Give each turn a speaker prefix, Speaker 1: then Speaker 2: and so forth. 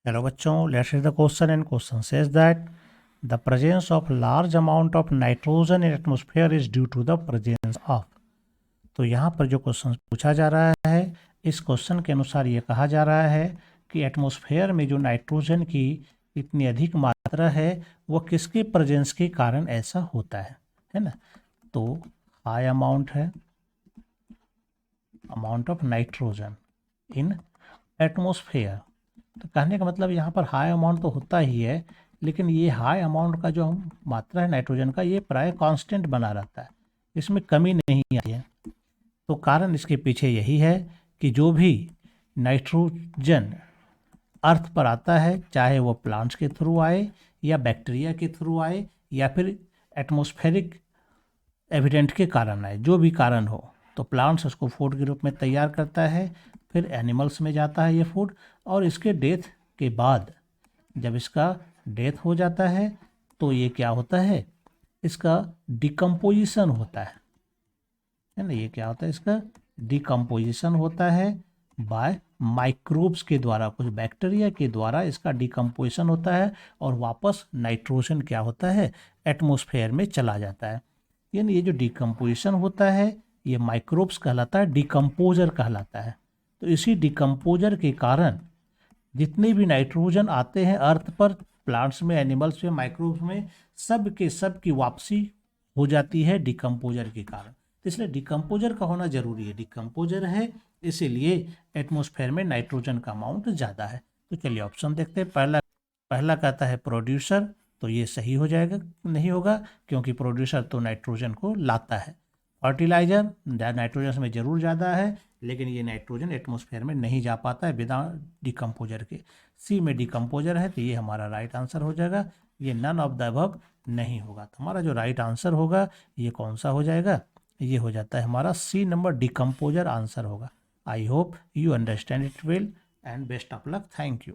Speaker 1: Hello बच्चों, let's read the question and question says that the presence of large amount of nitrogen in atmosphere is due to the presence of. तो यहाँ पर जो question पूछा जा रहा है, इस क्वेश्चन के अनुसार ये कहा जा रहा है कि एटमॉस्फेयर में जो नाइट्रोजन की इतनी अधिक मात्रा है वो किसके प्रेजेंस के कारण ऐसा होता है ना। तो हाई अमाउंट है, amount of nitrogen in atmosphere. तो कहने का मतलब यहाँ पर हाई अमाउंट तो होता ही है, लेकिन ये हाई अमाउंट का जो हम मात्रा है नाइट्रोजन का, ये प्राय कांस्टेंट बना रहता है, इसमें कमी नहीं आती है। तो कारण इसके पीछे यही है कि जो भी नाइट्रोजन अर्थ पर आता है, चाहे वो प्लांट्स के थ्रू आए या बैक्टीरिया के थ्रू आए या फिर एटमॉस्फेरिक एविडेंट के कारण आए, जो भी कारण हो, तो प्लांट्स उसको फूड के रूप में तैयार करता है, फिर एनिमल्स में जाता है ये फूड, और इसके डेथ के बाद जब इसका डेथ हो जाता है तो ये क्या होता है, इसका डिकम्पोजिशन होता है ना। ये क्या होता है, इसका डिकम्पोजिशन होता है बाय माइक्रोब्स के द्वारा, कुछ बैक्टीरिया के द्वारा इसका डिकम्पोजिशन होता है और वापस नाइट्रोजन क्या होता है, एटमॉस्फेयर में चला जाता है। यानी ये जो डिकम्पोजिशन होता है ये माइक्रोब्स कहलाता है, डिकम्पोजर कहलाता है। तो इसी डिकम्पोजर के कारण जितने भी नाइट्रोजन आते हैं अर्थ पर, प्लांट्स में, एनिमल्स में, माइक्रोब्स में, सब के सब की वापसी हो जाती है डिकम्पोजर के कारण। तो इसलिए डिकम्पोजर का होना जरूरी है, डिकम्पोजर है इसीलिए एटमॉस्फेयर में नाइट्रोजन का अमाउंट ज़्यादा है। तो चलिए ऑप्शन देखते हैं। पहला कहता है प्रोड्यूसर, तो ये सही हो जाएगा, नहीं होगा क्योंकि प्रोड्यूसर तो नाइट्रोजन को लाता है। फर्टिलाइजर नाइट्रोजन में जरूर ज़्यादा है, लेकिन ये नाइट्रोजन एटमॉस्फेयर में नहीं जा पाता है बिना डिकम्पोजर के। सी में डिकम्पोजर है, तो ये हमारा राइट आंसर हो जाएगा। ये नन ऑफ द अबव नहीं होगा। तो हमारा जो राइट आंसर होगा ये कौन सा हो जाएगा, ये हो जाता है हमारा सी नंबर, डिकम्पोजर आंसर होगा। I hope you understand it well and best of luck. Thank you.